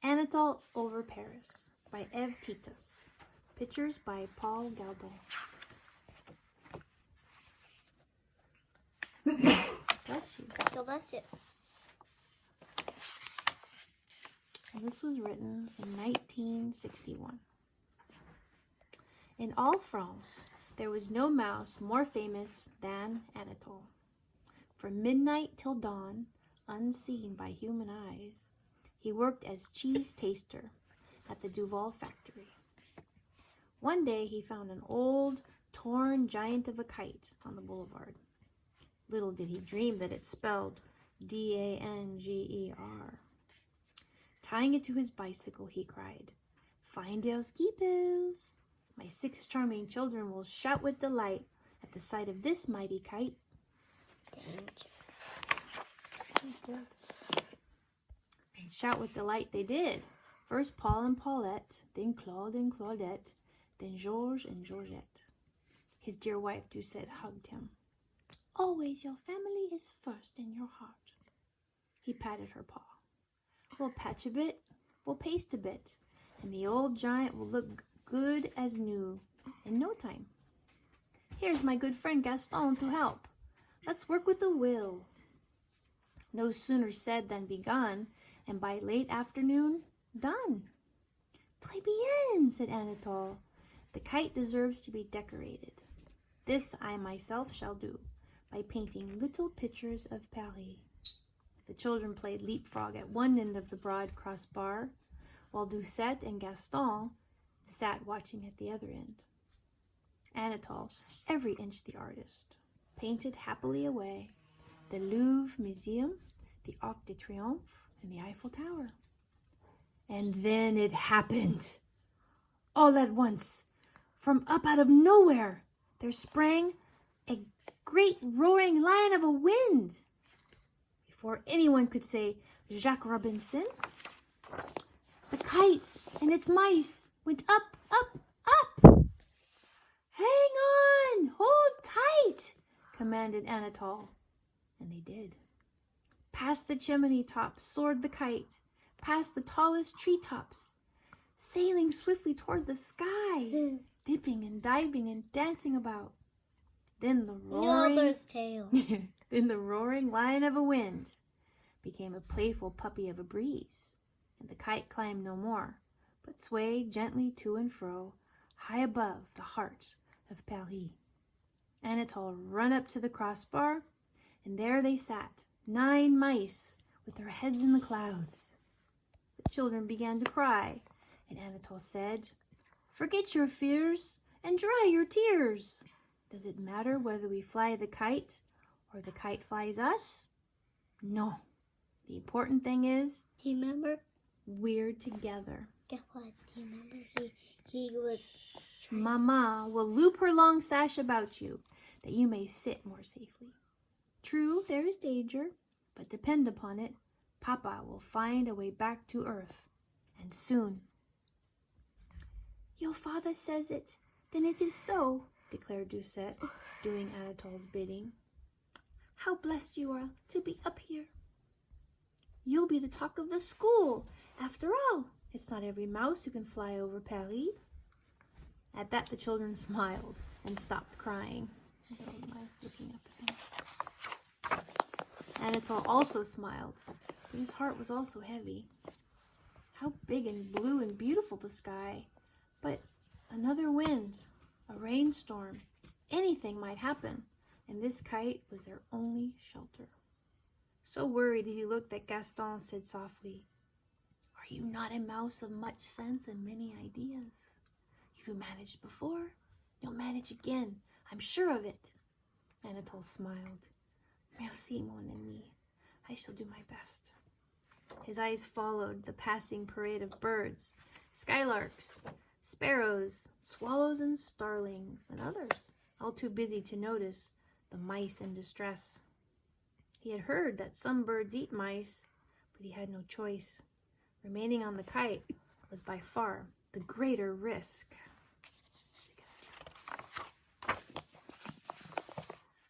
Anatole over Paris by Eve Titus. Pictures by Paul Galdon. Bless you. God bless you. And this was written in 1961. In all France, there was no mouse more famous than Anatole. From midnight till dawn, unseen by human eyes, he worked as cheese taster at the Duval factory. One day he found an old, torn giant of a kite on the boulevard. Little did he dream that it spelled D-A-N-G-E-R. Tying it to his bicycle, he cried, "Find your skippers! My 6 charming children will shout with delight at the sight of this mighty kite." And shout with delight they did. First Paul and Paulette, then Claude and Claudette, then Georges and Georgette. His dear wife Doucette hugged him. "Always your family is first in your heart." He patted her paw. "We'll patch a bit, we'll paste a bit, and the old giant will look good as new in no time. Here's my good friend Gaston to help. Let's work with a will." No sooner said than begun, and by late afternoon, done. "Très bien," said Anatole. "The kite deserves to be decorated. This I myself shall do, by painting little pictures of Paris." The children played leapfrog at one end of the broad crossbar, while Doucette and Gaston sat watching at the other end. Anatole, every inch the artist, painted happily away the Louvre Museum, the Arc de Triomphe, and the Eiffel Tower. And then it happened. All at once, from up out of nowhere, there sprang a great roaring lion of a wind. Before anyone could say Jacques Robinson, the kite and its mice went up, up, up. "Hang on! Hold tight!" commanded Anatole. And they did. Past the chimney top soared the kite, past the tallest treetops, sailing swiftly toward the sky, dipping and diving and dancing about. Then the roaring lion of a wind became a playful puppy of a breeze, and the kite climbed no more, but swayed gently to and fro, high above the heart of Paris. Anatole ran up to the crossbar, and there they sat, 9 mice, with their heads in the clouds. The children began to cry, and Anatole said, "Forget your fears, and dry your tears. Does it matter whether we fly the kite, or the kite flies us? No. The important thing is, Do you remember? We're together. Guess what? Do you remember he was... Mama will loop her long sash about you, that you may sit more safely. True, there is danger, but depend upon it, Papa will find a way back to earth, and soon." "Your father says it, then it is so," declared Doucette, doing Anatole's bidding. "How blessed you are to be up here. You'll be the talk of the school. After all, it's not every mouse who can fly over Paris." At that the children smiled and stopped crying. The old mouse looking up at them. Anatole also smiled, but his heart was also heavy. How big and blue and beautiful the sky! But another wind, a rainstorm, anything might happen, and this kite was their only shelter. So worried he looked that Gaston said softly, "Are you not a mouse of much sense and many ideas? You managed before, you'll manage again, I'm sure of it." Anatole smiled. "Merci, mon ami. I shall do my best." His eyes followed the passing parade of birds, skylarks, sparrows, swallows and starlings, and others, all too busy to notice the mice in distress. He had heard that some birds eat mice, but he had no choice. Remaining on the kite was by far the greater risk.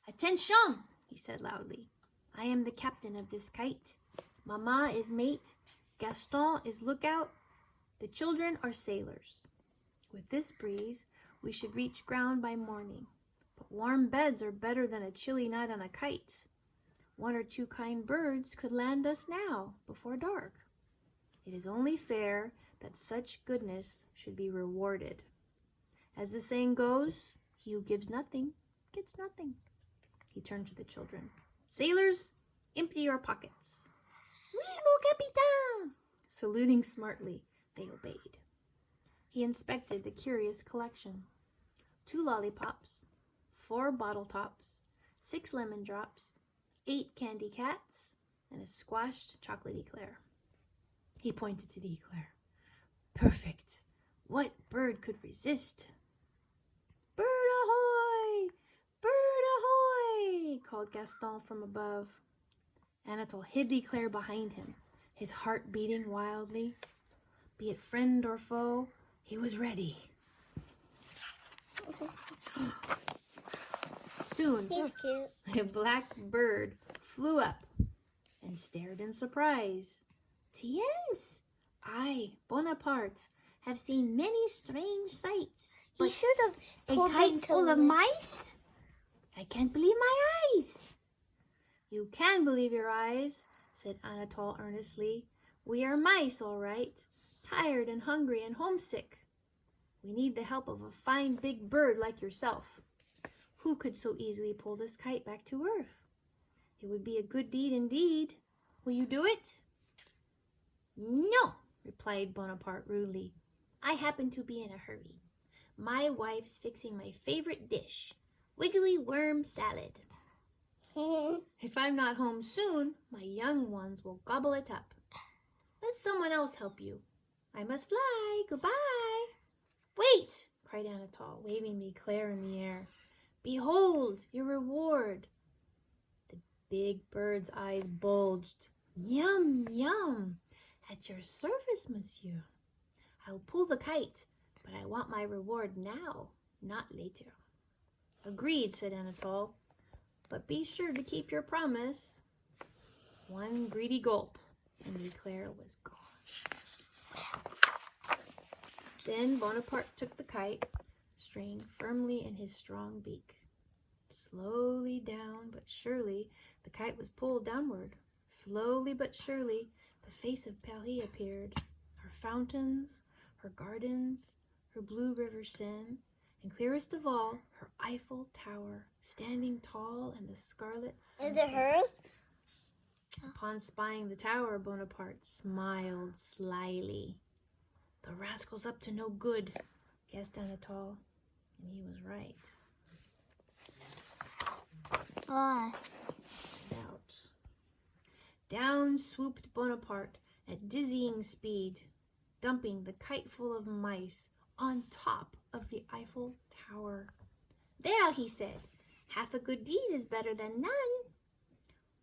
"Attention!" he said loudly. "I am the captain of this kite. Mama is mate, Gaston is lookout. The children are sailors. With this breeze, we should reach ground by morning. But warm beds are better than a chilly night on a kite. 1 or 2 kind birds could land us now, before dark. It is only fair that such goodness should be rewarded. As the saying goes, he who gives nothing gets nothing. He turned to the children. Sailors, empty your pockets. Oui, mon capitaine! Saluting smartly, they obeyed. He inspected the curious collection. 2 lollipops, 4 bottle tops, 6 lemon drops, 8 candy cats, and a squashed chocolate eclair. He pointed to the eclair. Perfect! What bird could resist? Bird ahoy! Bird ahoy! Called Gaston from above. Anatole hid the eclair behind him, his heart beating wildly. Be it friend or foe, he was ready. Soon, He's cute. a black bird flew up and stared in surprise. Tiens, I, Bonaparte, have seen many strange sights. He But should have a pulled kite them full of to mice? I can't believe my eyes. You can believe your eyes, said Anatole earnestly. We are mice, all right, tired and hungry and homesick. We need the help of a fine big bird like yourself. Who could so easily pull this kite back to earth? It would be a good deed indeed. Will you do it? No, replied Bonaparte rudely. I happen to be in a hurry. My wife's fixing my favorite dish, wiggly worm salad. If I'm not home soon, my young ones will gobble it up. Let someone else help you. I must fly. Goodbye. Wait, cried Anatole, waving the eclair in the air. Behold, your reward. The big bird's eyes bulged. Yum, yum. At your service, monsieur. I'll pull the kite, but I want my reward now, not later. Agreed, said Anatole. But be sure to keep your promise. One greedy gulp, and the eclair was gone. Then Bonaparte took the kite, string firmly in his strong beak. Slowly down but surely, the kite was pulled downward. Slowly but surely, the face of Paris appeared. Her fountains, her gardens, her blue river Seine, and clearest of all, her Eiffel Tower, standing tall in the scarlet sunset. Is it hers? Upon spying the tower, Bonaparte smiled slyly. The rascal's up to no good, guessed Anatole, and he was right. Ah. Down swooped Bonaparte at dizzying speed, dumping the kite full of mice on top of the Eiffel Tower. There, he said, half a good deed is better than none.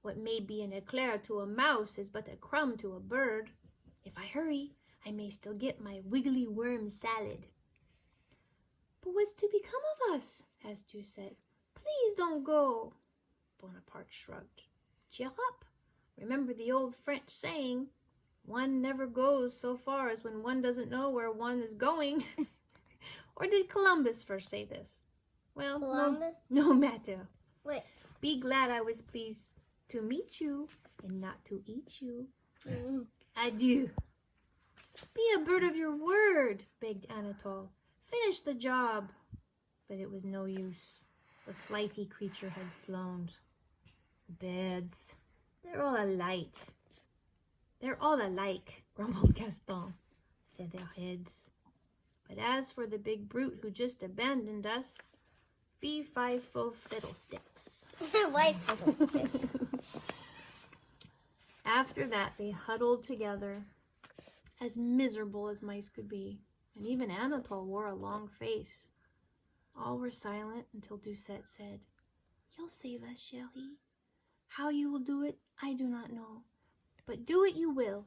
What may be an eclair to a mouse is but a crumb to a bird. If I hurry, I may still get my wiggly worm salad. But what's to become of us? asked Doucette. Please don't go. Bonaparte shrugged. Cheer up. Remember the old French saying, one never goes so far as when one doesn't know where one is going. Or did Columbus first say this? Well, Columbus? no matter. Wait. Be glad I was pleased to meet you and not to eat you. Adieu. Be a bird of your word, begged Anatole. Finish the job. But it was no use. The flighty creature had flown. Birds, they're all alike. They're all alike, grumbled Gaston. Featherheads. But as for the big brute who just abandoned us, fee-fi-fo fiddlesticks. White fiddlesticks. After that, they huddled together, as miserable as mice could be, and even Anatole wore a long face. All were silent until Doucette said, You'll save us, chérie. How you will do it, I do not know. But do it you will.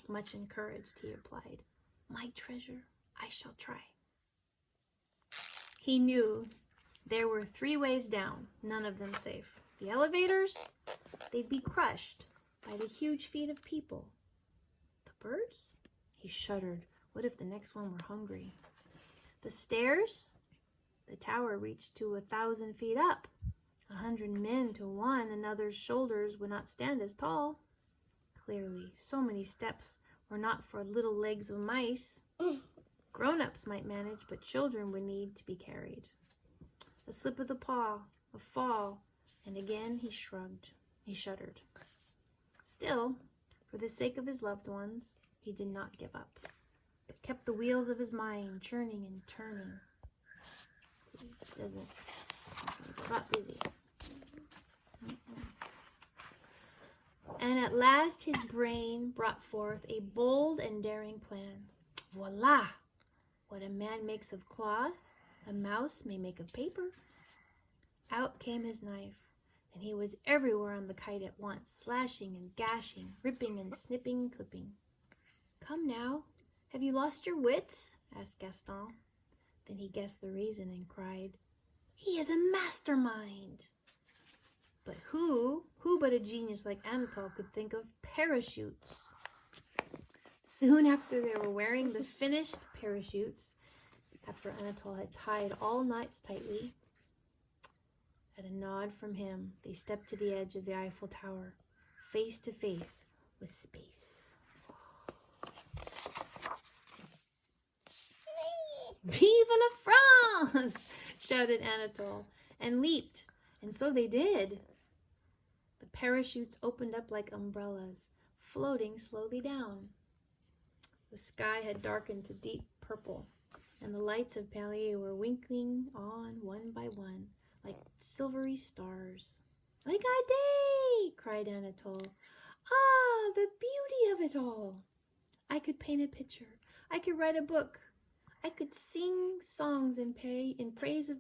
Much encouraged, he replied. My treasure, I shall try. He knew there were 3 ways down, none of them safe. The elevators, they'd be crushed by the huge feet of people. The Blackbirds? He shuddered. What if the next one were hungry? The stairs? The tower reached to 1,000 feet up. 100 men to one another's shoulders would not stand as tall. Clearly, so many steps were not for little legs of mice. Grown-ups might manage, but children would need to be carried. A slip of the paw, a fall, and again he shrugged. He shuddered. Still, for the sake of his loved ones, he did not give up, but kept the wheels of his mind churning and turning. See, it doesn't. He got busy. And at last his brain brought forth a bold and daring plan. Voila! What a man makes of cloth, a mouse may make of paper. Out came his knife, and he was everywhere on the kite at once, slashing and gashing, ripping and snipping and clipping. Come now, have you lost your wits? Asked Gaston. Then he guessed the reason and cried, He is a mastermind! But who but a genius like Anatole could think of parachutes? Soon after they were wearing the finished parachutes, after Anatole had tied all knots tightly, at a nod from him, they stepped to the edge of the Eiffel Tower, face to face with space. Vive la France! Shouted Anatole, and leaped, and so they did. The parachutes opened up like umbrellas, floating slowly down. The sky had darkened to deep purple, and the lights of Paris were winking on one by one, like silvery stars. Regardez! Cried Anatole. Ah, the beauty of it all! I could paint a picture. I could write a book. I could sing songs in praise of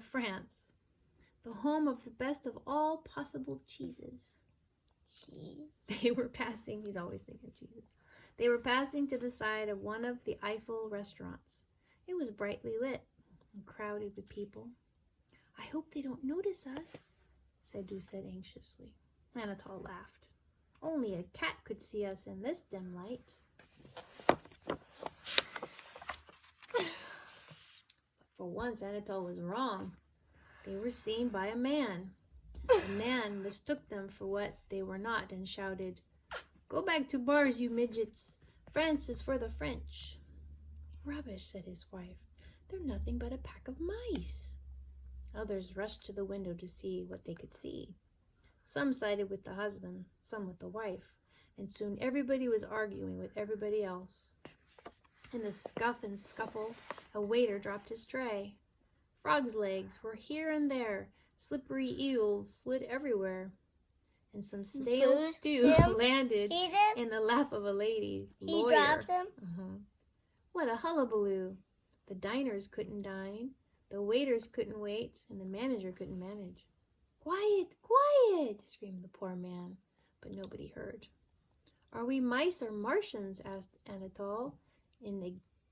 France, the home of the best of all possible cheeses. Cheese. They were passing, he's always thinking of cheeses. They were passing to the side of one of the Eiffel restaurants. It was brightly lit and crowded with people. I hope they don't notice us, said Doucette anxiously. Anatole laughed. Only a cat could see us in this dim light. For once, Anatole was wrong. They were seen by a man. The man mistook them for what they were not and shouted, Go back to bars, you midgets. France is for the French. Rubbish, said his wife. They're nothing but a pack of mice. Others rushed to the window to see what they could see. Some sided with the husband, some with the wife, and soon everybody was arguing with everybody else. In the scuff and scuffle, a waiter dropped his tray. Frogs' legs were here and there, slippery eels slid everywhere, and some stale stew landed in the lap of a lady lawyer. He dropped them? What a hullabaloo! The diners couldn't dine, the waiters couldn't wait, and the manager couldn't manage. Quiet, quiet, screamed the poor man, but nobody heard. Are we mice or Martians? Asked Anatole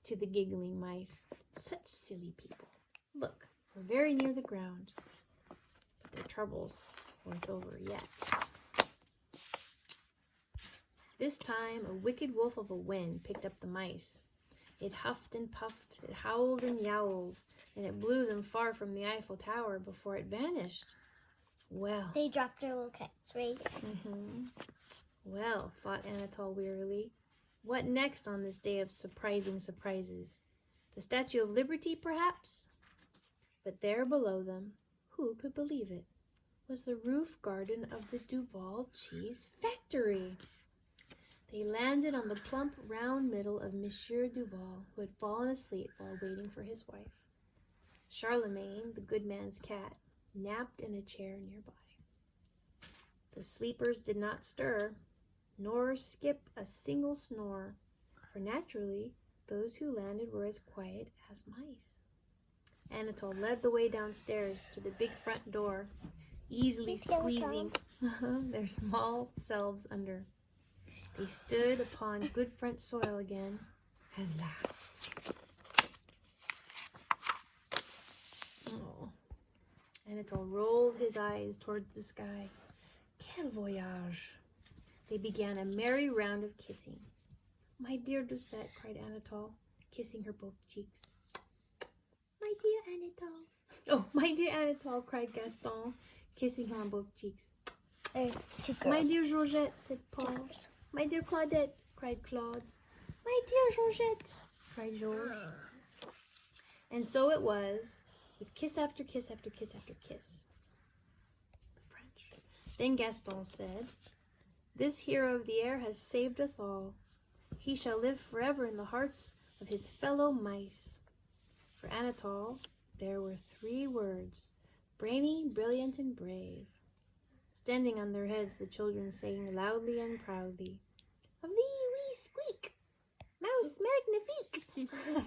to the giggling mice. Such silly people. Look, we're very near the ground, but their troubles weren't over yet. This time, a wicked wolf of a wind picked up the mice. It huffed and puffed, it howled and yowled, and it blew them far from the Eiffel Tower before it vanished. Well, They dropped their little kites, right? Well, thought Anatole wearily, what next on this day of surprising surprises? The Statue of Liberty, perhaps? But there below them, who could believe it, was the roof garden of the Duval cheese factory. They landed on the plump, round middle of Monsieur Duval, who had fallen asleep while waiting for his wife. Charlemagne, the good man's cat, napped in a chair nearby. The sleepers did not stir, nor skip a single snore, for naturally those who landed were as quiet as mice. Anatole led the way downstairs to the big front door, easily squeezing their small selves under. They stood upon good French soil again, at last. Oh. Anatole rolled his eyes towards the sky. Quel voyage! They began a merry round of kissing. My dear Doucette, cried Anatole, kissing her both cheeks. My dear Anatole. Oh, my dear Anatole, cried Gaston, kissing her on both cheeks. Two girls. My dear Georgette, said Paul. My dear Claudette, cried Claude. My dear Georgette, cried Georges. And so it was, with kiss after kiss after kiss after kiss. The French. Then Gaston said, this hero of the air has saved us all. He shall live forever in the hearts of his fellow mice. For Anatole, there were 3 words, brainy, brilliant, and brave. Standing on their heads, the children sang loudly and proudly, a wee squeak, mouse magnifique, a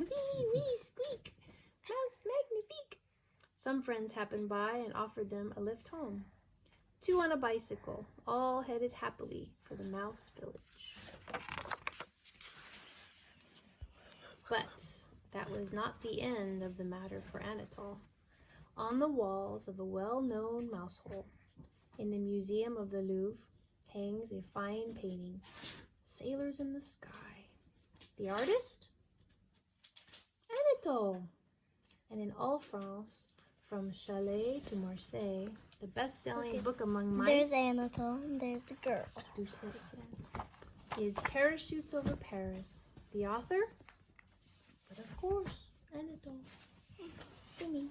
wee squeak, mouse magnifique. Some friends happened by and offered them a lift home. 2 on a bicycle, all headed happily for the mouse village. But that was not the end of the matter for Anatole. On the walls of a well-known mouse hole in the Museum of the Louvre hangs a fine painting, Sailors in the Sky. The artist? Anatole. And in all France, from Calais to Marseille, the best-selling book among mice... There's Anatole and there's the girl. Is Parachutes Over Paris. The author? But of course, Anatole. Gimme.